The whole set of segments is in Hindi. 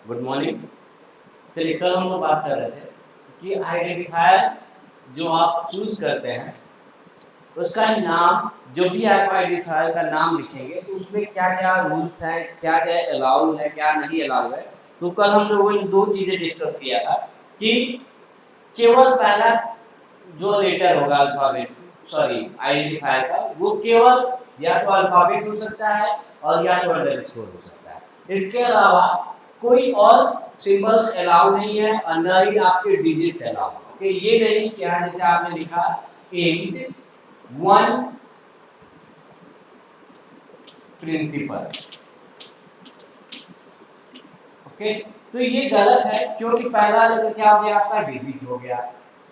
Good morning. चलिए, कल हम लोग बात कर रहे थे कि आइडेंटिफायर जो आप चूज करते हैं उसका नाम, जो भी आप आइडेंटिफायर का नाम लिखेंगे तो उसमें क्या क्या रूल्स हैं, क्या क्या अलाउड है, क्या नहीं अलाउड है। तो कल हम लोगों ने दो चीजें डिस्कस किया था कि केवल पहला जो लेटर होगा अल्फाबेट, सॉरी आइडेंटिफायर का, वो केवल या तो अल्फाबेट हो सकता है और या तो अंडरस्कोर हो सकता है। इसके अलावा कोई और सिंबल्स अलाउ नहीं है, अंदर ही आपके डिजिट्स अलाउ। ओके, ये नहीं कि यहाँ जैसे आपने लिखा इंट वन प्रिंसिपल। ओके, तो ये गलत है क्योंकि पहला लेटर क्या हो गया, आपका डिजिट हो गया।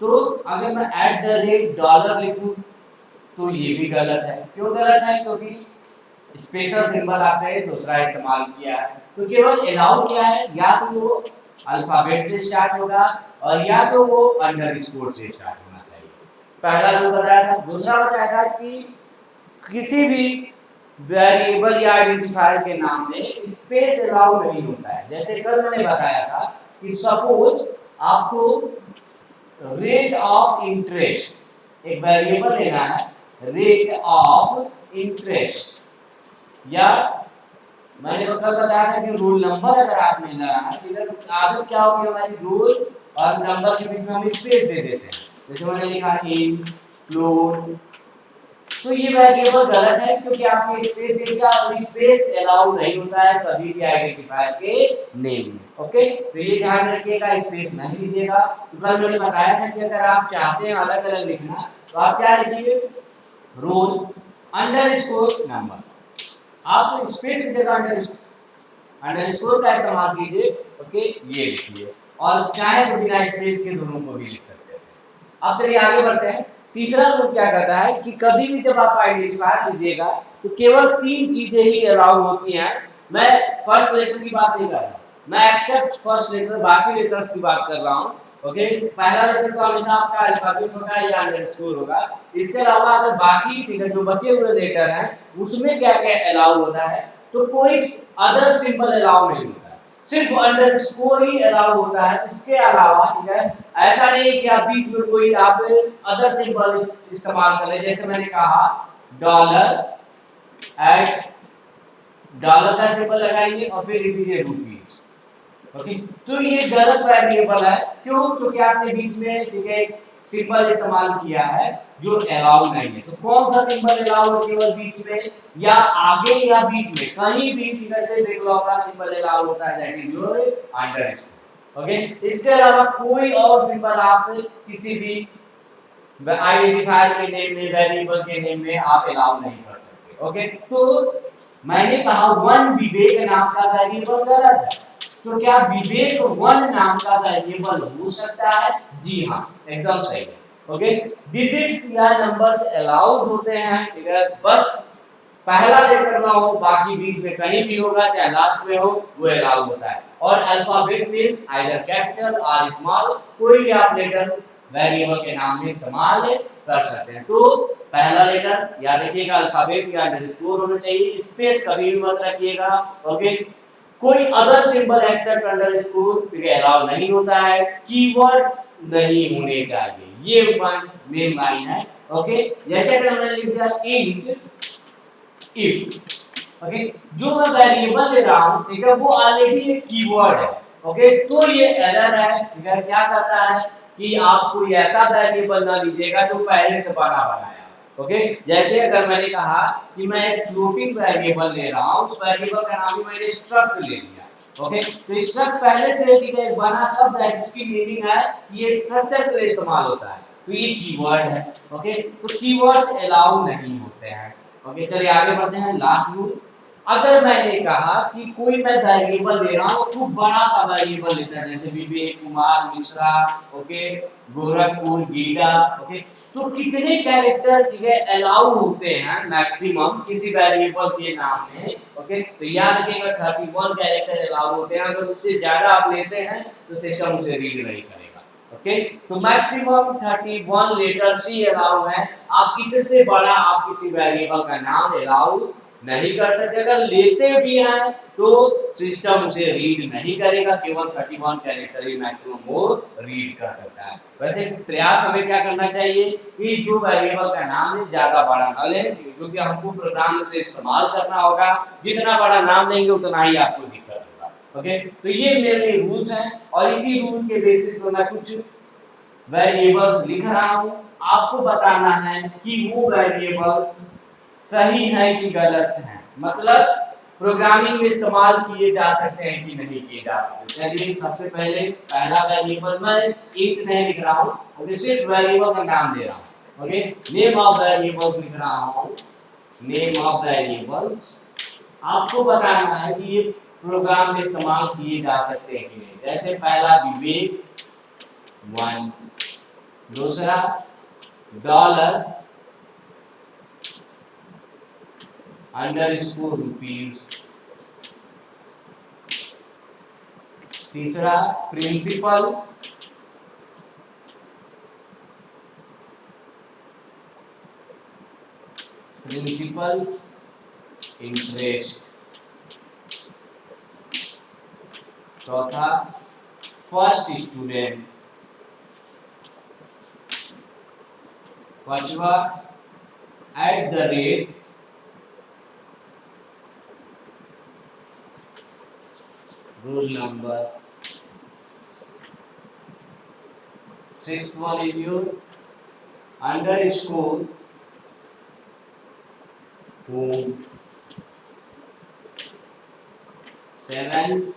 तो अगर मैं एट द रेट डॉलर लिखूं तो ये भी गलत है। क्यों गलत है? क्योंकि स्पेशल सिंबल आपने दूसरा इस्तेमाल किया है। तो केवल अलाउ क्या है, या तो वो अल्फाबेट से स्टार्ट होगा और या तो वो अंडरस्कोर से स्टार्ट होना चाहिए। पहला जो बताया था। दूसरा बताया था कि किसी भी वेरिएबल या आइडेंटिफायर के नाम में स्पेस अलाउ नहीं होता है। जैसे कल मैंने बताया था कि सपोज आपको रेट ऑफ इंटरेस्ट एक वेरिएबल लेना है, रेट ऑफ इंटरेस्ट, या मैंने कल बताया था कि रोल नंबर अगर आपने लेना है तो आदत क्या होगी हमारी, रोल और नंबर के बीच में हम स्पेस दे देते हैं। जैसे मैंने लिखा इन फ्लोर, तो ये वेरिएबल गलत है क्योंकि आपने स्पेस दे दिया और स्पेस अलाउ नहीं होता है कभी भी आइडेंटिफायर के नेम में। ओके, तो ये ध्यान रखिएगा, स्पेस नहीं लीजिएगा। तो कल मैंने बताया था कि अगर आप चाहते हैं अलग अलग लिखना तो आप क्या लिखिए, रोल अंडरस्कोर नंबर। आप स्पेस की जगह अंडरस्कोर का इस्तेमाल कीजिए। ओके, ये लिखिए, और चाहे तो बिना स्पेस के दोनों को भी लिख सकते हैं। अब चलिए आगे बढ़ते हैं। तीसरा रूल क्या कहता है कि कभी भी जब आप आइडेंटिफायर लीजिएगा तो केवल तीन चीजें ही अलाउ होती हैं। मैं फर्स्ट लेटर की बात नहीं कर रहा, मैं एक्सेप्ट फर्स्ट लेटर, बाकी लेटर्स की बात कर रहा हूँ। ओके, पहला लेटर तो हमेशा आपका अल्फाबेट होगा या अंडरस्कोर होगा। इसके अलावा अगर बाकी जो बचे हुए लेटर हैं उसमें क्या क्या अलाउ होता है, तो कोई अदर सिंबल अलाउ नहीं होता है, सिर्फ अंडरस्कोर ही अलाउ होता है। इसके अलावा ठीक है, ऐसा नहीं कि आप बीच में कोई आप अदर सिंबल इस्तेमाल करें। जैसे मैंने कहा डॉलर, एट डॉलर का सिंबल लगाएंगे और फिर लिख दीजिए रुपीस। ओके, तो ये गलत वेरिएबल है। क्यों? क्योंकि आपने बीच में ठीक है सिंबल इस्तेमाल किया है जो अलाउ नहीं है। तो कौन सा सिंबल अलाउ है? केवल बीच में या आगे या बीच में कहीं भी जैसे बिग का सिंबल अलाउ होता है, that is your underscore. Okay, इसके अलावा कोई और सिंबल आप किसी भी आइडेंटिफायर के नेम में, वेरिएबल के नेम में आप अलाउ नहीं कर सकते। ओके, तो मैंने कहा वन विवेक नाम का वेरिएबल गलत है। तो क्या विवेक वन नाम का वेरिएबल हो सकता है? जी हाँ, एकदम सही है। ओके, डिजिट्स या नंबर्स अलाउड होते हैं, ठीक है, बस पहला लेटर ना हो, बाकी बीच में कहीं भी होगा, चाहे लास्ट में हो, वो अलाउ होता है। और अल्फाबेट मींस आइदर कैपिटल और स्मॉल, कोई भी आप लेटर वेरिएबल के नाम में इस्तेमाल कर सकते हैं। तो पहला लेटर याद रखिएगा अल्फाबेट या अंडरस्कोर होना चाहिए, स्पेस कभी भी मत रखिएगा। ओके, कोई other symbol except underscore allow नहीं होता है, कीवर्ड्स नहीं होने चाहिए, ये मेन लाइन है। ओके, जैसे कि हमने लिख दिया इंट इफ। ओके, जो मैं वेरिएबल ले रहा हूं, ठीक है, वो ऑलरेडी एक कीवर्ड है। ओके, तो ये एरर है। ठीक है, क्या कहता है कि आप कोई ऐसा वेरिएबल ना लीजिएगा जो पहले से बना बनाया। ओके, जैसे अगर मैंने कहा कि मैं एक फ्लोटिंग वेरिएबल ले रहा हूं, उस वेरिएबल का नाम ही मैंने स्ट्रक्ट ले लिया। ओके, तो स्ट्रक्ट पहले से एक बना शब्द है जिसकी मीनिंग है ये स्ट्रक्चर के लिए इस्तेमाल होता है, तो ये कीवर्ड है। ओके, तो कीवर्ड्स अलाउ नहीं होते हैं। ओके, चलिए आगे बढ़ते हैं। लास्ट रूल, अगर मैंने कहा कि कोई मैं वेरिएबल ले रहा हूं, खूब बड़ा सा वेरिएबल लेता है, जैसे विवेक कुमार मिश्रा, ओके, गोरखपुर गीडा, ओके, तो कितने कैरेक्टर ठीक है अलाउ होते हैं मैक्सिमम किसी वेरिएबल के नाम में? ओके, तो याद रखिएगा 31 कैरेक्टर अलाउ होते हैं। अगर उससे ज्यादा आप लेते हैं तो सिस्टम उसे रीड नहीं करेगा। ओके, तो मैक्सिमम 31 लेटर्स ही अलाउ है। आप किसी से बड़ा आप किसी वेरिएबल का नाम अलाउ नहीं कर सकते। अगर लेते भी हैं तो सिस्टम उसे रीड नहीं करेगा, केवल 31 कैरेक्टर ही मैक्सिमम वो रीड कर सकता है। वैसे प्रयास हमें क्या करना चाहिए कि जो वेरिएबल का नाम है ज्यादा बड़ा न लें, क्योंकि हमको प्रोग्राम से इस्तेमाल करना होगा। जितना बड़ा नाम लेंगे उतना ही आपको दिक्कत होगा। ओके, तो ये मेरे रूल्स हैं और इसी रूल के बेसिस पर मैं कुछ वेरिएबल्स लिख रहा हूं। आपको बताना है कि वो वेरिएबल्स सही है कि गलत है, मतलब प्रोग्रामिंग में इस्तेमाल किए जा सकते हैं कि नहीं किए जा सकते। चलिए सबसे पहले पहला वेरिएबल मैं इंट नहीं लिख रहा हूं, ओके, सिर्फ वेरिएबल का नाम दे रहा हूं। ओके, नेम ऑफ वेरिएबल्स लिख रहा हूं, नेम ऑफ वेरिएबल्स। आपको बताना है कि ये प्रोग्राम में इस्तेमाल किए जा सकते हैं कि नहीं। जैसे पहला विवेक 1, दूसरा डॉलर अंडरस्कोर रुपीज, तीसरा प्रिंसिपल प्रिंसिपल इंटरेस्ट, चौथा फर्स्ट स्टूडेंट, पांचवा at the rate roll number, sixth one is your underscore home, seventh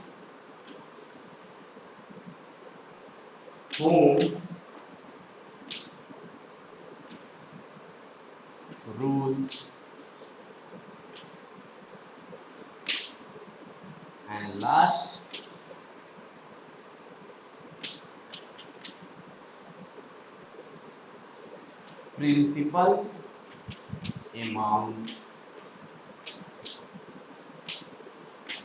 home rules, and last principal amount.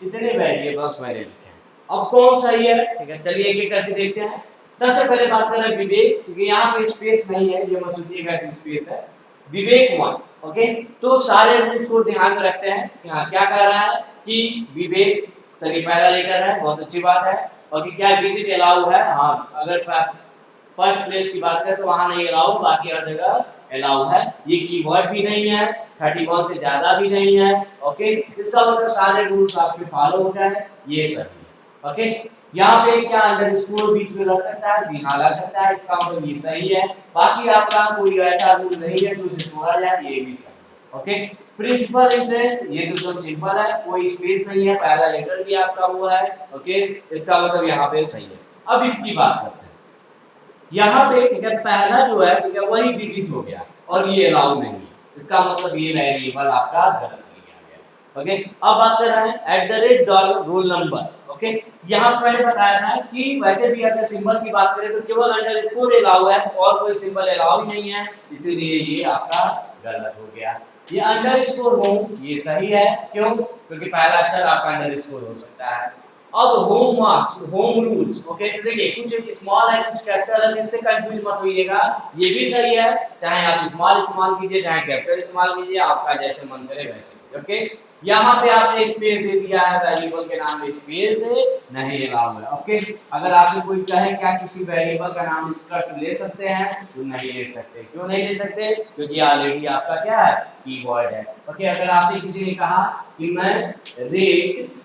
इतने वेरिएबल्स मैंने लिखे हैं। अब कौन सही है, ठीक है, चलिए एक एक करके देखते हैं। सबसे पहले बात करें विवेक, क्योंकि यहाँ पे स्पेस नहीं है, ये मत सोचिएगा कि स्पेस है। विवेक 1, ओके, तो सारे रूल्स को ध्यान में रखते हैं। यहाँ क्या कह रहा है कि विवेक, चलिए पहला लेटर है, बहुत अच्छी बात है। और क्या विजिट अलाउ है, हाँ, अगर फर्स्ट प्लेस की बात करें तो वहां नहीं अलाउ, बाकी हर जगह अलाउ है। ये कीवर्ड भी नहीं है, 31 से ज्यादा भी नहीं है। ओके, इसका मतलब सारे रूल्स आपके फॉलो हो गए हैं, ये सही है। ओके, यहाँ पे क्या अंडरस्कोर बीच में लग सकता है, जी हाँ लग सकता है, इसका मतलब ये सही है। बाकी आपका कोई ऐसा रूल नहीं है जो तोड़ा जाए, ये भी सही है। ओके, प्रिंसिपल इंटरेस्ट, ये तो एकदम सिंपल है, कोई स्पेस नहीं है, पहला लेटर भी आपका वो है। ओके, इसका मतलब यहाँ पे सही है। अब इसकी बात करते हैं। यहाँ पे ठीक है, पहला जो है ठीक है वही डिजिट हो गया और ये अलाउ नहीं है, इसका मतलब ये वेरिएबल आपका गलत लिया गया। ओके, अब बात कर रहे हैं at the rate dollar roll number. Okay, यहाँ पर मैंने बताया था कि वैसे भी अगर सिंबल की बात करें तो केवल अंडरस्कोर अलाउ है और कोई सिंबल अलाउ नहीं है, इसीलिए ये आपका गलत हो गया। ये अंडरस्कोर हो ये सही है, क्यों, क्योंकि पहला अक्षर आपका अंडरस्कोर हो सकता है। अब home marks, home rules, okay, तो देखिए कुछ स्मॉल है कुछ कैपिटल है, इससे कंफ्यूज मत होइएगा, ये भी सही है, चाहे आप स्मॉल इस्तेमाल कीजिए चाहे कैपिटल इस्तेमाल कीजिए, आपका जैसे मन करे वैसे। ओके, यहाँ पे आपने स्पेस दे दिया है, वेरिएबल के नाम में स्पेस नहीं अलाउ है। ओके, अगर आपसे कोई कहे क्या किसी वेरिएबल का नाम स्ट्रक्ट ले सकते हैं, तो नहीं ले सकते। क्यों नहीं ले सकते, क्योंकि ऑलरेडी आपका क्या है, कीवर्ड है। ओके, अगर आपसे किसी ने कहा कि मैं rate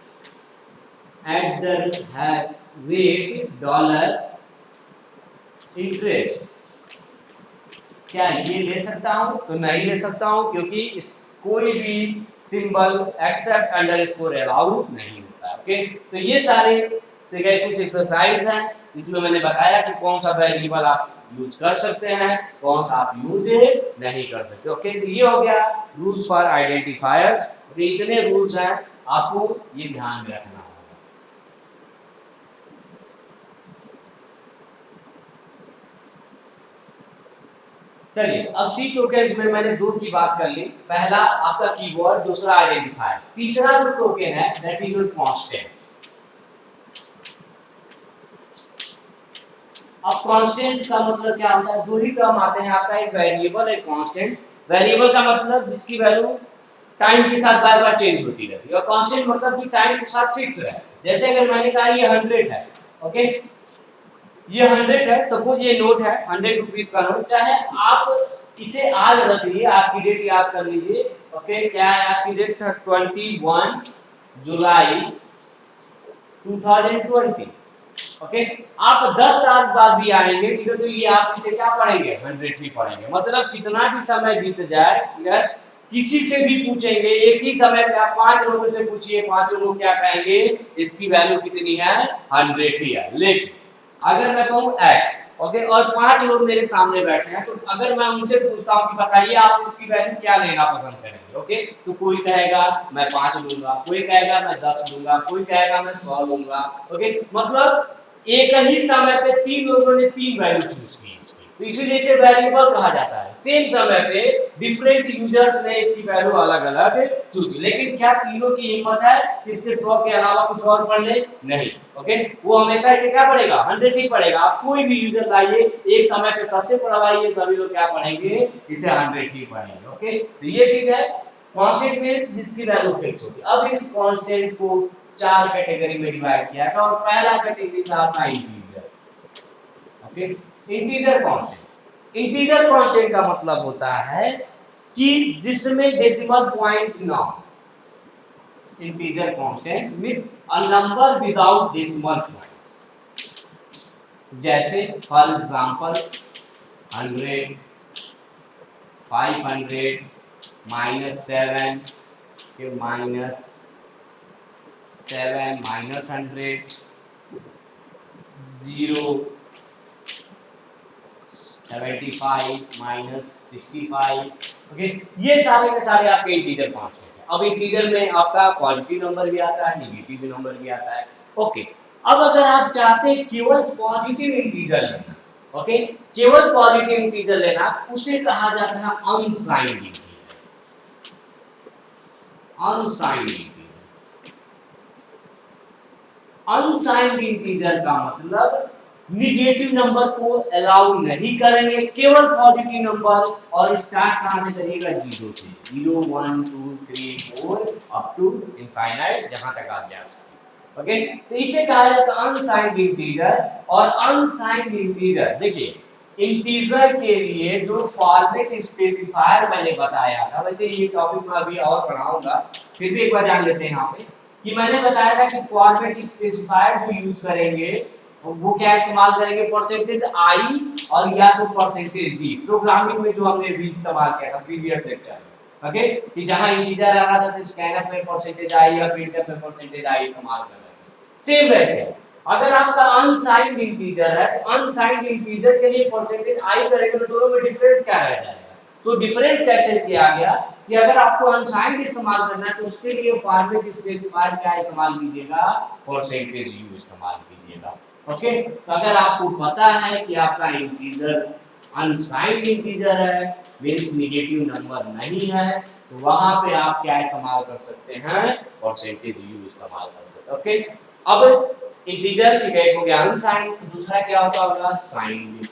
at the rate dollar interest, क्या ये ले सकता हूं, तो नहीं ले सकता हूं, क्योंकि इस कोई भी सिंबल एक्सेप्ट अंडरस्कोर अलाउ नहीं होता। ओके, तो ये सारे कुछ एक्सरसाइज हैं जिसमें मैंने बताया कि कौन सा वेरिएबल आप यूज कर सकते हैं, कौन सा आप यूज नहीं कर सकते। ओके, तो ये हो गया रूल्स फॉर आइडेंटिफायर्स। इतने रूल्स हैं, आपको ये ध्यान में रखना। चलिए अब सी टोकन्स में मैंने दो की बात कर ली, पहला आपका कीवर्ड, दूसरा आइडेंटिफायर, तीसरा जो टोकन है दैट इज योर कांस्टेंट्स। अब कांस्टेंट्स का मतलब क्या होता है, दो ही टर्म आते हैं आपका, एक वेरिएबल एक कांस्टेंट। वेरिएबल का मतलब जिसकी वैल्यू टाइम के साथ बार बार चेंज होती रहती है, और कांस्टेंट मतलब कि टाइम के साथ फिक्स है। जैसे अगर मैंने कहा ये 100 है, ओके, ये 100 है, सपोज ये नोट है 100 रुपीज का नोट, चाहे आप इसे आज रख लीजिए, आज की डेट याद कर लीजिए, ओके, क्या है आज की डेट 21 जुलाई 2020, ओके, आप 10 साल बाद भी आएंगे, ठीक है, तो ये आप इसे क्या पढ़ेंगे 100 ही पढ़ेंगे। मतलब कितना भी समय बीत जाए, किसी से भी पूछेंगे एक ही समय पे, आप 5 लोगों से पूछिए, 5 लोग क्या कहेंगे, इसकी वैल्यू कितनी है 100 ही है। लेकिन अगर मैं कहूँ x, ओके, और 5 लोग मेरे सामने बैठे हैं, तो अगर मैं उनसे पूछता हूँ कि बताइए आप इसकी वैल्यू क्या लेना पसंद करेंगे, ओके, तो कोई कहेगा मैं 5 लूंगा, कोई कहेगा मैं 10 लूंगा, कोई कहेगा मैं 100 लूंगा, ओके। मतलब एक ही समय पे 3 लोगों ने 3 वैल्यू चूज की इसकी, तो इसीलिए इसे वेरिएबल कहा जाता है। सेम समय पे डिफरेंट यूजर्स ने इसकी वैल्यू अलग अलग चूज की, लेकिन क्या तीनों की हिम्मत है कि इसके 100 के अलावा कुछ और पढ़ ले? नहीं, ओके, वो हमेशा इसे क्या पढ़ेगा 100 ही पढ़ेगा। आप कोई भी यूजर लाइए, एक समय पे सबसे पढ़वाइए, सभी लोग क्या पढ़ेंगे, इसे 100 ही पढ़ेंगे, ओके। तो ये चीज है कांस्टेंट मींस जिसकी वैल्यू फिक्स होती है। अब इस कांस्टेंट को 4 कैटेगरी में डिवाइड किया था, और पहला कैटेगरी था आपका integer, okay, integer constant. Integer constant का मतलब होता है कि जिसमें डेसिमल पॉइंट ना हो। Integer constant with a number without decimal points, जैसे फॉर एग्जांपल 100, 500, -7 के -7, -100, 0, 75, -65, ओके, ये सारे के सारे आपके इंटीजर कांस्टेंट है। अब इंटीजर में आपका पॉजिटिव नंबर भी आता है, नेगेटिव नंबर भी आता है, ओके। अब अगर आप चाहते हैं केवल पॉजिटिव इंटीजर लेना, ओके, केवल पॉजिटिव इंटीजर लेना, उसे कहा जाता है unsigned integer. Unsigned integer, unsigned integer का मतलब निगेटिव नंबर को अलाउ नहीं करेंगे, केवल पॉजिटिव नंबर, और स्टार्ट कहां से करिएगा 0 से, 0 1 2 3 4 अप टू इनफाइनाइट, जहां तक आप जा सकते, ओके। तो इसे कहा जाता है अनसाइंड इंटीजर। और अनसाइंड इंटीजर, देखिए इंटीजर के लिए जो फॉर्मेट स्पेसिफायर मैंने बताया था, वैसे ये टॉपिक मैं अभी और पढ़ाऊंगा, फिर भी एक बार जान लेते हैं यहाँ पे कि मैंने बताया था कि फॉर्मेट स्पेसिफायर जो यूज करेंगे वो क्या इस्तेमाल करेंगे, परसेंटेज आई और या तो परसेंटेज डी। प्रोग्रामिंग में जो हमने भी इस्तेमाल किया था प्रीवियस लेक्चर में, ओके, कि जहां इंटीजर आ रहा था तो स्कैनफ में परसेंटेज आई या प्रिंटफ में परसेंटेज आई इस्तेमाल कर रहे थे। सेम वैसे अगर आपका अनसाइंड इंटीजर है, तो अनसाइंड इंटीजर के लिए परसेंटेज आई करेंगे तो दोनों में डिफरेंस क्या रह जाएगा। तो डिफरेंस कैसे किया गया कि अगर आपको अनसाइंड इस्तेमाल करना है तो उसके लिए फॉर्मेट स्पेसिफायर क्या इस्तेमाल कीजिएगा, परसेंटेज यू इस्तेमाल कीजिएगा, ओके। तो अगर आपको पता है कि आपका इंटीजर अनसाइंड इंटीजर है, मींस नेगेटिव नंबर नहीं है, तो वहां पे आप क्या इस्तेमाल कर सकते हैं, परसेंटेज यू इस्तेमाल कर सकते हैं, ओके। अब इंटीजर की एक हो गया अनसाइंड, तो दूसरा क्या होता होगा साइंड,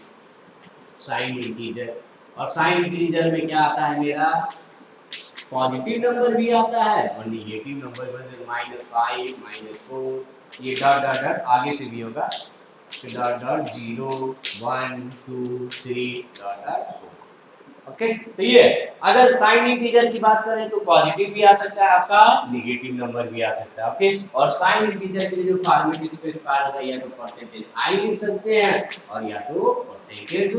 साइंड इंटीजर। और साइंड इंटीजर में क्या आता है, मेरा पॉजिटिव नंबर भी आता है और नेगेटिव नंबर, जैसे -5 -4, ये डॉट डॉट डॉट आगे से भी होगा, dot dot 0 1 2 3 dot dot 4, okay. तो ये अगर साइन इंटीजर की बात करें तो पॉजिटिव भी आ सकता है आपका, नेगेटिव नंबर भी आ सकता है, ओके। और साइन इंटीजर के लिए जो फॉर्मेट स्पेसिफायर होता है, या तो परसेंटेज आई लिख सकते हैं और या तो परसेंटेज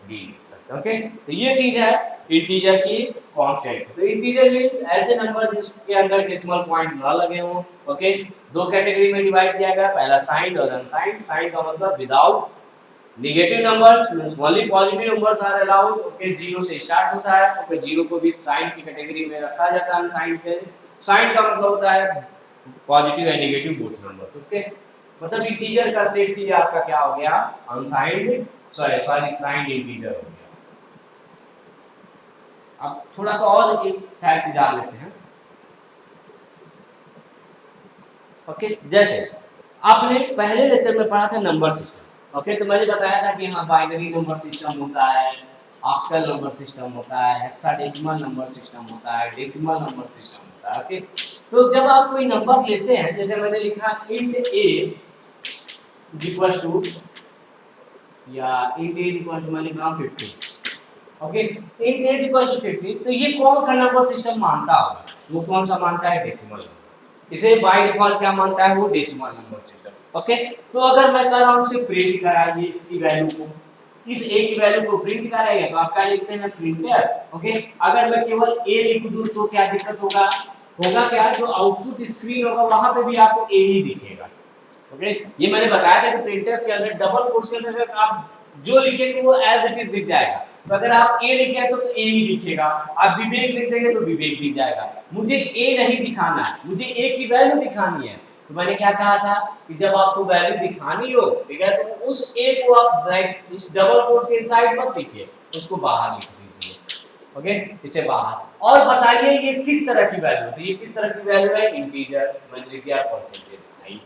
डी लिख सकते हैं, ओके। तो ये चीज है इंटीजर की कांस्टेंट। तो इंटीजर मींस ऐसे नंबर जिसके अंदर डेसिमल पॉइंट ना लगे हों, ओके। दो कैटेगरी में डिवाइड किया गया, पहला साइंड और अनसाइंड। साइंड का मतलब without negative numbers, means only positive numbers are allowed, okay, 0 से स्टार्ट होता है, ओके, 0 को भी साइन की कैटेगरी में रखा जाता है अनसाइंड के। साइन का मतलब होता है positive and negative both numbers, okay. मतलब इंटीजर का सेट ही आपका क्या हो गया, अनसाइंड, सॉरी साइंड इंटीजर हो गया। अब थोड़ा सा और एक फैक्ट जान लेते हैं, ओके। जैसे आपने पहले लेक्चर में पढ़ा था नंबर सिस्टम, ओके, तो मैंने बताया था कि हाँ बाइनरी नंबर सिस्टम होता है, ऑक्टल नंबर सिस्टम होता है, हेक्साडेसिमल नंबर सिस्टम होता है, डेसिमल नंबर सिस्टम होता है। ओके, तो जब आप कोई नंबर लेते हैं, जैसे मैंने लिखा int a इक्वल्स टू, या int a इक्वल्स टू, मैं लिख रहा हूं 50। Okay, int a equals to 50, तो ये कौन सा नंबर सिस्टम मानता होगा? वो कौन सा मानता है? डेसिमल। इसे बाय डिफॉल्ट क्या मानता है? वो डेसिमल नंबर सिस्टम। ओके, तो अगर मैं कह रहा हूं इसे प्रिंट कराइए इसकी वैल्यू को, इस a की वैल्यू को प्रिंट कराइए, तो आप क्या लिखते हैं? प्रिंटर। ओके, अगर मैं केवल a लिख दूं तो क्या दिक्कत होगा? होगा क्या, जो आउटपुट स्क्रीन होगा वहां पे भी आपको a ही दिखेगा। ओके, ये मैंने बताया था कि प्रिंटर के अंदर डबल कोट्स के अंदर आप जो लिखेंगे वो एज इट इज दिख जाएगा। तो अगर आप ए लिखे तो ए ही दिखेगा, आप विवेक लिख देंगे तो विवेक दिख जाएगा। मुझे ए नहीं दिखाना है, मुझे ए की वैल्यू दिखानी है। तो मैंने क्या कहा था कि जब आपको वैल्यू दिखानी हो, ठीक है, तो उस ए को आप ब्रैकेट इस डबल कोट्स के इनसाइड मत लिखिए, उसको बाहर लिख दीजिए। ओके, इसे बाहर। और बताइए ये किस तरह की वैल्यू है? ये किस तरह की वैल्यू है? इंटीजर। मैंने लिख दिया परसेंटेज आई।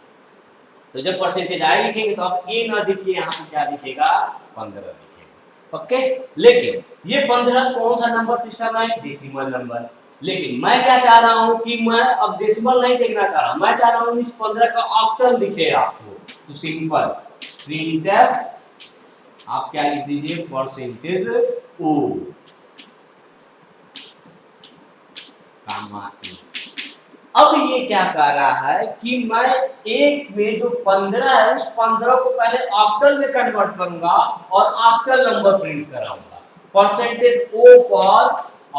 तो जब परसेंटेज आई लिखेंगे तो अब ए ना दिखिए, यहाँ पे क्या दिखेगा? 15 दिखेगा। ओके, लेकिन ये 15 कौन सा नंबर सिस्टम है? Decimal number. लेकिन मैं क्या चाह रहा हूं कि मैं अब डेसिमल नहीं देखना चाह रहा, मैं चाह रहा हूं इस 15 का ऑक्टल दिखे आपको। तो सिंपल प्रिंटफ, आप क्या लिख दीजिए? परसेंटेज ओ कामा ए। अब ये क्या कह रहा है कि मैं एक में जो 15 है उस 15 को पहले ऑक्टल में कन्वर्ट करूंगा और ऑक्टल नंबर प्रिंट कराऊंगा। Percentage O for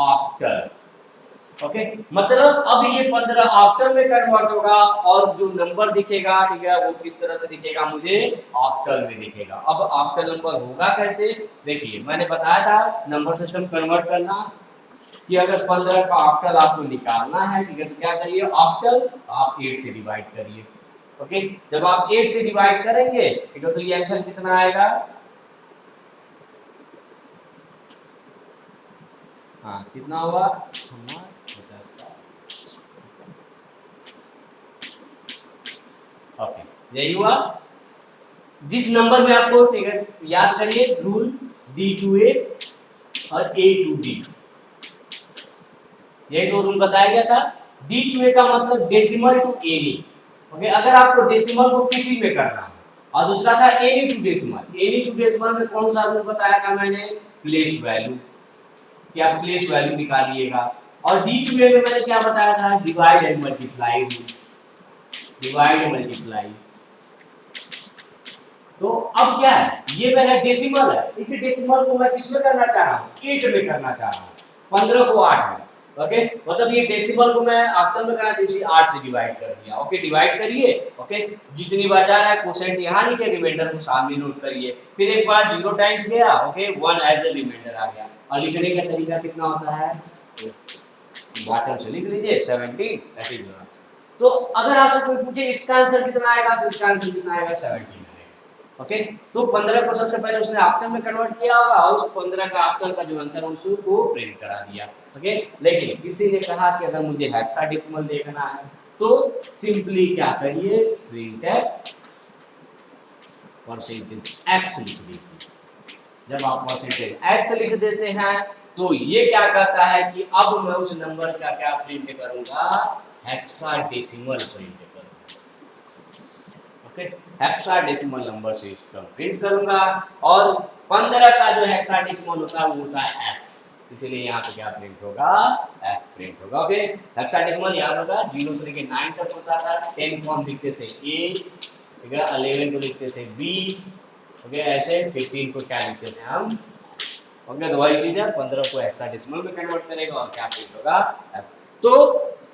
octal. Okay, मतलब अब ये 15 ऑक्टल में कन्वर्ट होगा और जो नंबर दिखेगा, ठीक है, वो किस तरह से दिखेगा? मुझे ऑक्टल में दिखेगा। अब ऑक्टल नंबर होगा कैसे? देखिए, मैंने बताया था नंबर सिस्टम कन्वर्ट करना कि अगर 15 का ऑक्टल आपको निकालना है, ठीक है, तो क्या करिए? ऑक्टल आप 8 से डिवाइड करिए। ओके, जब आप 8 से डिवाइड करेंगे, ठीक है, तो ये आंसर कितना आएगा? हाँ, कितना हुआ? 50 का। ओके, यही हुआ। जिस नंबर में आपको, ठीक है, याद करिए रूल D to A और A to D, यही दो रूल बताया गया था। D to A का मतलब डेसिमल टू एनी। ओके, अगर आपको डेसिमल को किसी में करना है, और दूसरा था any two decimal. Any two decimal में कौन सा रूल बताया था मैंने? प्लेस वैल्यू, कि आप प्लेस वैल्यू निकालिएगा। और डी टू ए में मैंने क्या बताया था? Divide and multiply rule, divide and multiply. तो अब क्या है? ये मेरा डेसिमल है, इसी डेसिमल को मैं किसमें करना चाह रहा हूँ? 8 में करना चाह रहा हूँ, 15 को 8 में। ओके, मतलब ये डेसिमल को मैं ऑक्टल में करना चाहिए, 8 से डिवाइड कर दिया। ओके, डिवाइड करिए। ओके, जितनी बार जा रहा है क्वोशेंट यहाँ लिखे, रिमाइंडर को सामने नोट करिए। फिर एक बार 0 टाइम्स गया, ओके, 1 एज ए रिमाइंडर आ गया। और लिखने का तरीका कितना होता है? बॉटम से लिख लीजिए 17, दैट इज 1। तो अगर आपसे कोई पूछे इसका आंसर कितना आएगा, तो इसका आंसर कितना आएगा? 17। ओके, तो 15 को सबसे पहले उसने ऑक्टल में कन्वर्ट किया होगा और उस 15 का ऑक्टल का जो आंसर है उसको प्रिंट करा दिया। ओके, लेकिन किसी ने कहा कि अगर मुझे हेक्साडेसिमल देखना है तो सिंपली क्या करिए? प्रिंटफ परसेंटेज x लिख दीजिए। जब आप परसेंटेज x लिख देते हैं तो ये क्या कहता है कि अब मैं उस नंबर का क्या प्रिंट करूंगा? हेक्साडेसिमल प्रिंट करूंगा। Okay, hexadecimal number system print करूंगा। और 15 का जो हेक्साडेसिमल होता है वो होता है f, इसलिए यहाँ पे क्या प्रिंट होगा? f प्रिंट होगा। ओके, हेक्साडेसिमल याद होगा 0 से लेके 9 तक होता था। 10 को हम लिखते थे a, ठीक है, 11 को लिखते थे b, ओके, ऐसे 15 को क्या लिखते थे हम? ओके, तो वही चीज है, 15 को हेक्साडेसिमल में कन्वर्ट करेगा और क्या प्रिंट होगा? f। तो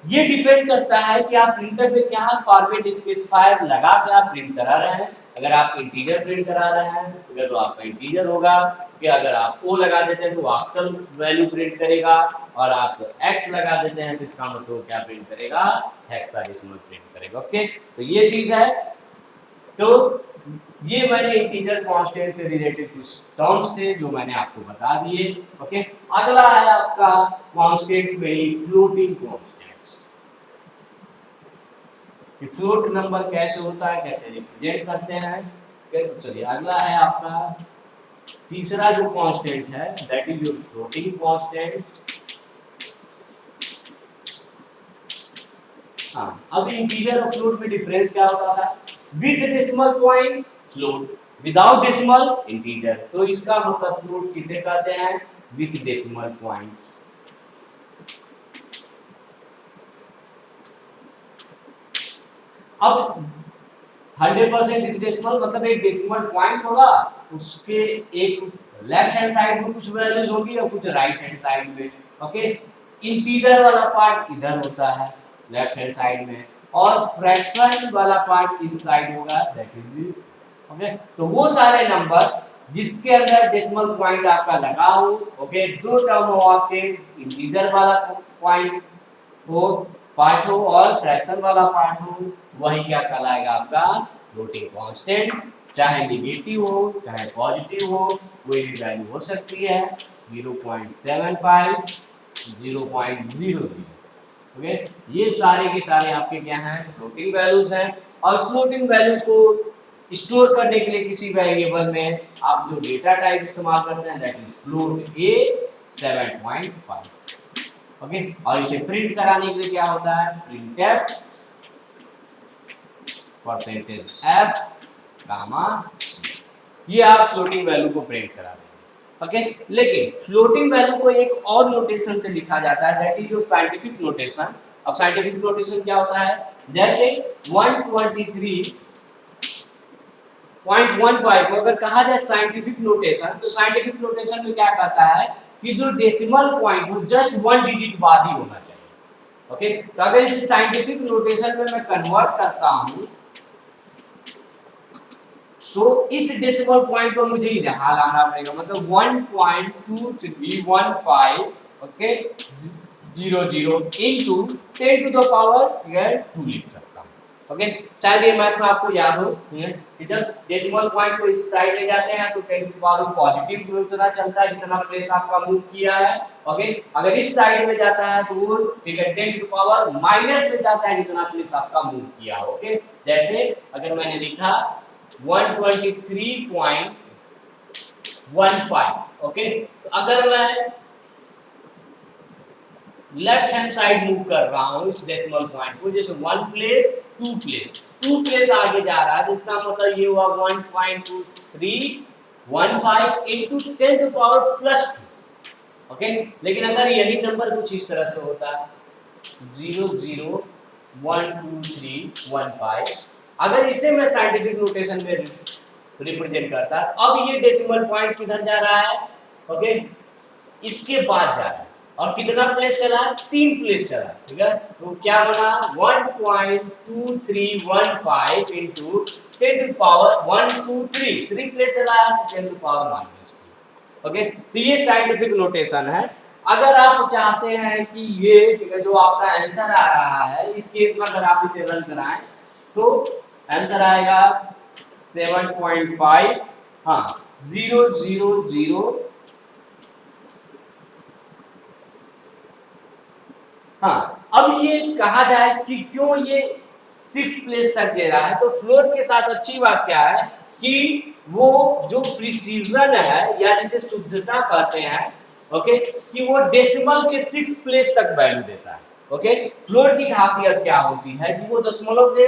ये डिपेंड करता है कि आप प्रिंटर पे क्या फॉर्मेट स्पेसिफायर लगा के आप प्रिंट करा रहे हैं। अगर आप इंटीजर प्रिंट करा रहे हैं तो आपका इंटीजर होगा, कि अगर आप ओ लगा देते हैं तो ऑक्टल वैल्यू प्रिंट करेगा, और आप एक्स लगा देते हैं तो इसका मतलब क्या प्रिंट करेगा? हेक्साडेसिमल प्रिंट करेगा। ओके, तो ये चीज है। तो ये मैंने इंटीजर कांस्टेंट से रिलेटेड कुछ टर्म्स थे जो मैंने आपको बता दिए। ओके, अगला है आपका कांस्टेंट में ही फ्लोटिंग कांस्टेंट्स, कि फ्लोट नंबर कैसे होता है, कैसे रिप्रेजेंट करते हैं। चलिए, अगला है आपका तीसरा जो कांस्टेंट है that is your floating constant. हाँ, अब इंटीजर और फ्लोट में डिफरेंस क्या होता था? With decimal point float, without decimal integer. तो इसका मतलब फ्लोट किसे कहते हैं? With decimal points. अब 100% विद डेसिमल मतलब एक डेसिमल पॉइंट होगा, उसके एक लेफ्ट हैंड साइड में कुछ वैल्यूज होगी और कुछ राइट हैंड साइड में। ओके, इंटीजर वाला पार्ट इधर होता है लेफ्ट हैंड साइड में, और फ्रैक्शन वाला पार्ट इस साइड होगा, दैट इज ओके। तो वो सारे नंबर जिसके अंदर डेसिमल पॉइंट आपका लगा हो, ओके, दो टर्म हो आपके, इंटीजर वाला पॉइंट हो पार्ट हो और फ्रैक्शन वाला पार्ट हो, वही क्या कहलाएगा? आपका फ्लोटिंग कांस्टेंट। चाहे नेगेटिव हो चाहे पॉजिटिव हो, कोई भी वैल्यू हो सकती है, 0.75 0.00। ओके, ये सारे के सारे आपके क्या हैं? फ्लोटिंग वैल्यूज हैं। और फ्लोटिंग वैल्यूज को स्टोर करने के लिए किसी वेरिएबल में आप जो डेटा टाइप इस्तेमाल करते हैं that is float A 7.5। Okay, और इसे प्रिंट कराने के लिए क्या होता है? प्रिंटफ परसेंटेज एफ गामा, ये आप फ्लोटिंग वैल्यू को प्रिंट करा देंगे। ओके, लेकिन फ्लोटिंग वैल्यू को एक और नोटेशन से लिखा जाता है दैट इज जो साइंटिफिक नोटेशन। अब साइंटिफिक नोटेशन क्या होता है? जैसे 123.15 को अगर कहा जाए साइंटिफिक नोटेशन, तो साइंटिफिक नोटेशन में क्या कहता है कि जो डेसिमल पॉइंट वो जस्ट 1 डिजिट बाद ही होना चाहिए। ओके, तो अगर इसे साइंटिफिक नोटेशन में मैं कन्वर्ट करता हूं तो इस डेसिमल पॉइंट को मुझे यहां लाना पड़ेगा, मतलब 1.2315 okay 00 into 10 to the power 2 लिख सकता हूं। ओके, शायद ये मैथ में आपको याद हो कि जब डेसिमल पॉइंट को इस साइड ले जाते हैं तो 10 टू द पावर पॉजिटिव उतना चलता है जितना प्लेस आपका मूव किया है। ओके, अगर इस साइड में जाता है तो वो ठीक है 10 टू द पावर माइनस में जाता है जितना प्लेस आपका मूव किया। ओके, जैसे अगर मैंने लिखा 123.15, ओके, तो अगर मैं लेफ्ट हैंड साइड मूव कर रहा हूं इस डेसिमल पॉइंट को, जैसे 1 प्लेस 2 प्लेस 2 प्लेस आगे जा रहा है, तो इसका मतलब ये हुआ 1.2315 into 10 to power plus 2। Okay, लेकिन अगर यही नंबर कुछ इस तरह से होता 00122315, अगर इसे मैं साइंटिफिक नोटेशन में रिप्रेजेंट करता, अब ये डेसिमल पॉइंट किधर जा रहा है? ओके, इसके बाद जा रहा है, और कितना प्लेस चला? 3 प्लेस चला। ठीक है, तो क्या बना? 1.2315 इनटू 10 टू पावर 123 3 प्लेस चला है 10 टू पावर -2। ओके, तो ये साइंटिफिक नोटेशन है। अगर आप चाहते हैं कि ये जो आपका आंसर आ रहा है इस केस में अगर आप इसे रन कराएं तो आंसर आएगा 7.5 हाँ 000 हाँ। अब ये कहा जाए कि क्यों ये 6 प्लेस तक दे रहा है, तो फ्लोट के साथ अच्छी बात क्या है कि वो जो प्रिसीजन है या जिसे शुद्धता कहते हैं, ओके, कि वो डेसिमल के 6 प्लेस तक वैल्यू देता है। ओके, फ्लोट की खासियत क्या होती है कि वो दशमलव के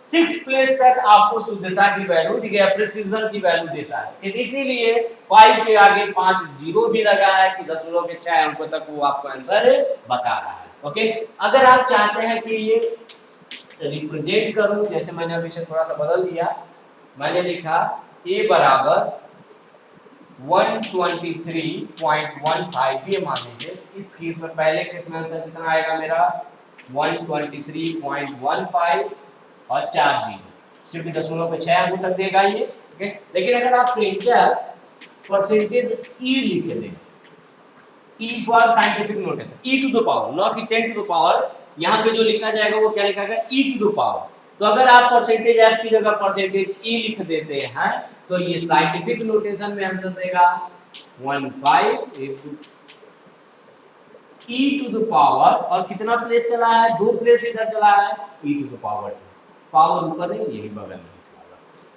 6 प्लेस तक आपको शुद्धता की वैल्यू या प्रिसीजन की वैल्यू देता है। इसीलिए 5 के आगे 5 जीरो भी लगा है कि दशमलव के 6 अंकों तक वो आपको आंसर बता रहा है। ओके, अगर आप चाहते हैं कि ये रिप्रेजेंट करूं, जैसे मैंने अभी से थोड़ा सा बदल दिया, मैंने लिखा a बराबर 123.15, ये मान लीजिए इस केस में पहले केस में आंसर कितना आएगा मेरा 123.15 और 4 जीरो, क्योंकि दशमलव पे 6 अंक तक देगा ये। ओके, लेकिन अगर आप प्रिंटर परसेंटेज e लिख दें, e for scientific notation, e to the power, not कि 10 टू द पावर, यहाँ पे जो लिखा जाएगा वो क्या लिखा जाएगा e टू द पावर। तो अगर आप परसेंटेज f की जगह परसेंटेज e लिख देते हैं तो ये साइंटिफिक नोटेशन में आंसर देगा 15 e टू द पावर, और कितना प्लेस चला है? 2 प्लेस इधर चला है, e to the power 2, power ऊपर है यही बगल में।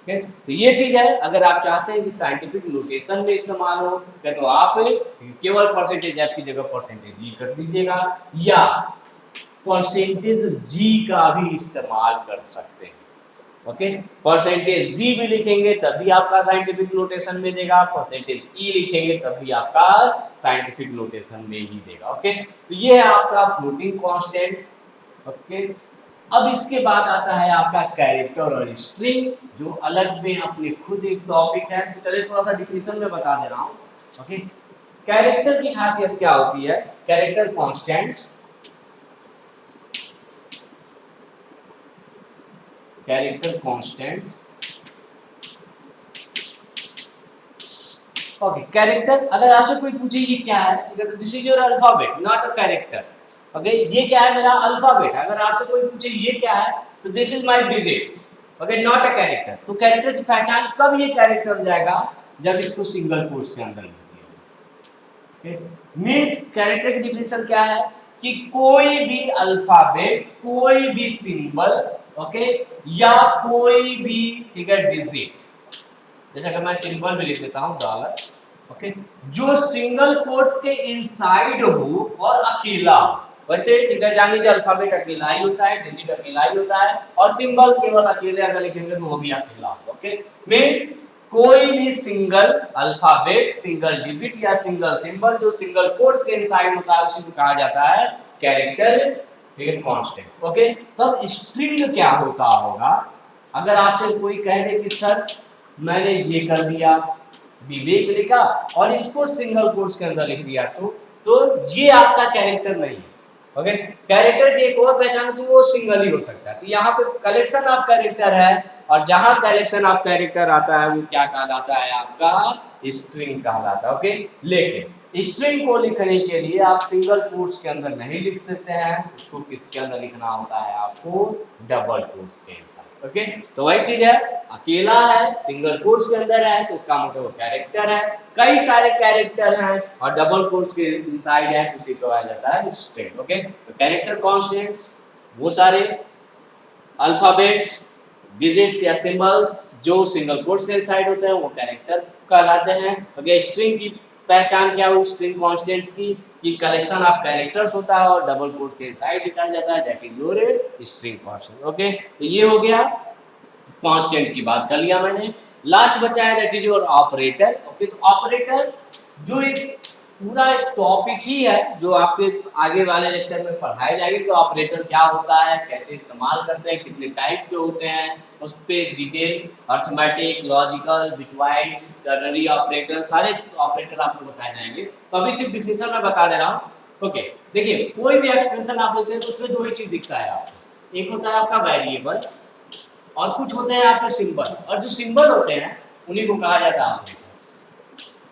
तो ये चीज है, अगर आप चाहते हैं कि साइंटिफिक नोटेशन में इस्तेमाल हो तो आप केवल परसेंटेज एफ की जगह परसेंटेज ई कर दीजिएगा, या परसेंटेज जी का भी इस्तेमाल कर सकते हैं। ओके, परसेंटेज जी भी लिखेंगे तब भी आपका साइंटिफिक नोटेशन में देगा, परसेंटेज ई लिखेंगे तब भी आपका साइंटिफिक नोटेशन में ही देगा। ओके, तो ये है आपका फ्लोटिंग कांस्टेंट। ओके, अब इसके बाद आता है आपका कैरेक्टर और स्ट्रिंग, जो अलग में अपने खुद एक टॉपिक है। तो चलिए थोड़ा सा डिफिनेशन में बता दे रहा हूँ। ओके, कैरेक्टर की खासियत क्या होती है? Character constants, character constants. Okay, character, अगर आपसे कोई पूछे ये क्या है, this is your alphabet not a character. Okay, ये क्या है? मेरा अल्फाबेट। अगर आपसे कोई पूछे ये क्या है, तो this is my digit. Okay, not a character. तो कैरेक्टर की पहचान कब ये कैरेक्टर हो जाएगा? जब इसको सिंगल कोट्स के अंदर लिख दिया। ओके, मींस कैरेक्टर की डिफिनेशन क्या है कि कोई भी अल्फाबेट, कोई भी सिंबल, ओके, या कोई भी, ठीक है, डिजिट। जैसे अगर मैं सिंबल भी लिख देता हूं डॉलर, ओके, जो सिंगल कोट्स के इनसाइड हो और अकेला हो। वैसे ठीक है, जान लीजिए अल्फाबेट अकेला ही होता है, डिजिट अकेला ही होता है, और सिंबल केवल अकेले अगर लिखेंगे तो वो भी अकेला होगा। ओके, मींस कोई भी सिंगल अल्फाबेट, सिंगल डिजिट या सिंगल सिंबल जो सिंगल कोट्स के इनसाइड होता है उसी को कहा जाता है कैरेक्टर, ठीक है, कांस्टेंट। ओके, तब स्ट्रिंग क्या होता होगा? अगर आपसे कोई कह दे कि सर मैंने ये कर दिया, विवेक लिखा और इसको सिंगल कोट्स के अंदर लिख दिया, तो ये आपका कैरेक्टर नहीं है। ओके, कैरेक्टर की एक और पहचान होती है, वो सिंगल ही हो सकता है। तो यहाँ पे कलेक्शन ऑफ कैरेक्टर है, और जहां कलेक्शन ऑफ कैरेक्टर आता है वो क्या कहलाता है? आपका स्ट्रिंग कहलाता है। ओके, लेकिन स्ट्रिंग को लिखने के लिए आप सिंगल कोट्स के अंदर नहीं लिख सकते हैं, उसको किसके अंदर लिखना होता है? आपको डबल कोट्स के साथ। ओके, तो वही चीज है, अकेला है, सिंगल कोट्स के अंदर है, तो इसका मतलब वो कैरेक्टर है। कई सारे कैरेक्टर हैं और डबल कोट्स के इनसाइड है, तो उसी को कहा जाता है स्ट्रिंग। ओके, तो कैरेक्टर कांस्टेंट्स वो सारे अल्फाबेट्स, डिजिट्स या सिंबल्स जो सिंगल कोट्स के साइड होते हैं वो कैरेक्टर कहलाते हैं। ओके, स्ट्रिंग की पहचान क्या हो स्ट्रिंग कांस्टेंट्स की? कि कलेक्शन ऑफ कैरेक्टर्स होता है और डबल कोट्स के साइड लिखा जाता है, that is your string constant. Okay, तो ये हो गया, कांस्टेंट की बात कर लिया मैंने। लास्ट बचा है that is your operator. Okay, तो ऑपरेटर जो एक पूरा एक टॉपिक ही है जो आपके आगे वाले लेक्चर में पढ़ाए जाएंगे कि ऑपरेटर क्या होता है, कैसे इस्तेमाल करते हैं, कितने टाइप के होते हैं, उस पर detail, arithmetic, logical, bitwise, ternary operator, सारे ऑपरेटर आपको बताए जाएंगे। तो अभी सिर्फ डिफिनेशन में बता दे रहा हूँ। ओके, देखिए कोई भी एक्सप्रेशन आप लेते हैं तो उसमें दो ही चीज दिखता है आपको, एक होता है आपका वेरिएबल और कुछ होते हैं आपके सिंबल, और जो सिंबल होते हैं उन्हीं को कहा जाता है ऑपरेटर्स।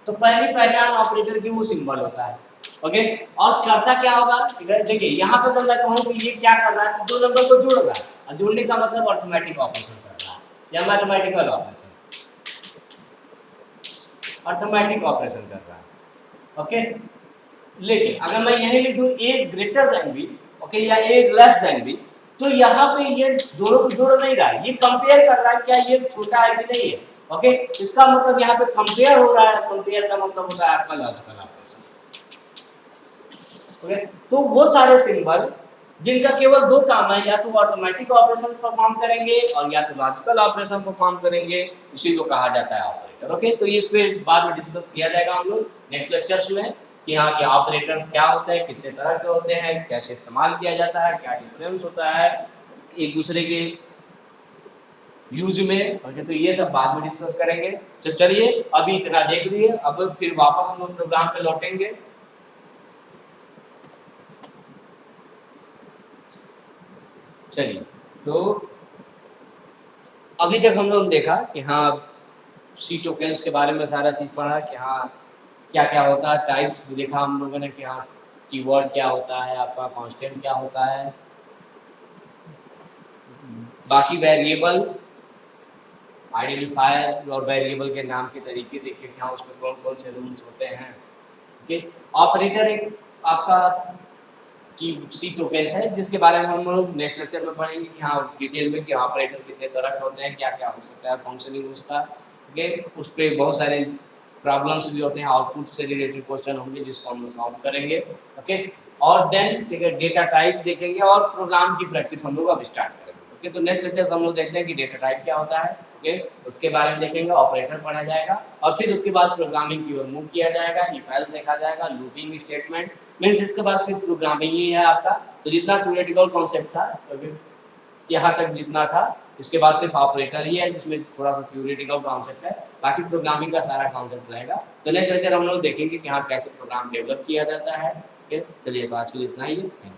तो पहली पहचान ऑपरेटर की वो सिंबल होता है। ओके, और करता क्या होगा? देखिए यहाँ पे अगर मैं कहूँ कि ये क्या कर रहा है, तो दो नंबर को जोड़ रहा है, और जोड़ने का मतलब अर्थमेटिक ऑपरेशन कर रहा है या मैथमेटिकल ऑपरेशन, अर्थमेटिक ऑपरेशन कर रहा है। ओके, लेकिन अगर मैं यही लिख दूं as greater than B, okay, या एज लेस देन बी, तो यहाँ पे ये दोनों को जोड़ नहीं रहा है, ये कंपेयर कर रहा है क्या ये छोटा है कि नहीं है। ओके, इसका मतलब यहाँ पे कंपेयर हो रहा है, कंपेयर का मतलब होता है आपका लॉजिकल ऑपरेशन। ओके, तो वो सारे सिंबल जिनका केवल दो काम है, या तो अर्थमेटिक ऑपरेशन परफॉर्म करेंगे और या तो लॉजिकल ऑपरेशन परफॉर्म करेंगे, उसी को कहा जाता है ऑपरेटर। ओके, तो इस पे बाद में डिस्कस किया जाएगा हम लोग नेक्स्ट लेक्चर्स में कि यहाँ के ऑपरेटर्स क्या होते हैं, कितने तरह के होते हैं, कैसे इस्तेमाल किया जाता है, क्या डिफरेंस होता है एक दूसरे के यूज में। ओके, तो ये सब बाद में डिस्कस करेंगे। तो चलिए अभी इतना देख लिए, अब फिर वापस हम लोग प्रोग्राम पे लौटेंगे। चलिए, तो अभी तक हम लोग देखा कि हाँ सी टोकन्स के बारे में सारा चीज़ पढ़ा कि हाँ क्या क्या होता है, टाइप्स भी देखा हम लोगों ने कि हाँ कीवर्ड क्या होता है, आपका कांस्टेंट क्या होता है, बाकी वेरिएबल, आइडेंटिफायर और वेरिएबल के नाम के तरीके देखे कि हाँ उसमें कौन कौन से रूल्स होते हैं। ओके, ऑपरेटर एक आपका की सी टोकेन्स है, जिसके बारे में हम लोग नेक्स्ट लेक्चर में पढ़ेंगे कि हाँ डिटेल में कि ऑपरेटर कितने तरह के होते हैं, क्या क्या हो सकता है फंक्शनिंग उसका। ओके, उस पर बहुत सारे प्रॉब्लम्स भी होते हैं, आउटपुट से रिलेटेड क्वेश्चन होंगे जिसको हम लोग सॉल्व करेंगे। ओके, और देन डेटा टाइप देखेंगे और प्रोग्राम की प्रैक्टिस हम लोग अब स्टार्ट करेंगे। ओके, तो नेक्स्ट लेक्चर हम लोग देखते हैं कि डेटा टाइप क्या होता है। ओके, उसके बारे में देखेंगे, ऑपरेटर पढ़ा जाएगा और फिर उसके बाद प्रोग्रामिंग की ओर मूव किया जाएगा, इफ एल्स देखा जाएगा, लूपिंग स्टेटमेंट, मींस इसके बाद सिर्फ प्रोग्रामिंग ही है आपका। तो जितना थ्योरेटिकल कॉन्सेप्ट था यहाँ तक जितना था, इसके बाद सिर्फ ऑपरेटर ही है जिसमें थोड़ा सा थ्योरेटिकल कॉन्सेप्ट है, बाकी प्रोग्रामिंग का सारा कॉन्सेप्ट रहेगा। तो नेक्स्ट लेक्चर हम लोग देखेंगे कि हाँ कैसे प्रोग्राम डेवलप किया जाता है। चलिए, तो आज के लिए इतना ही है।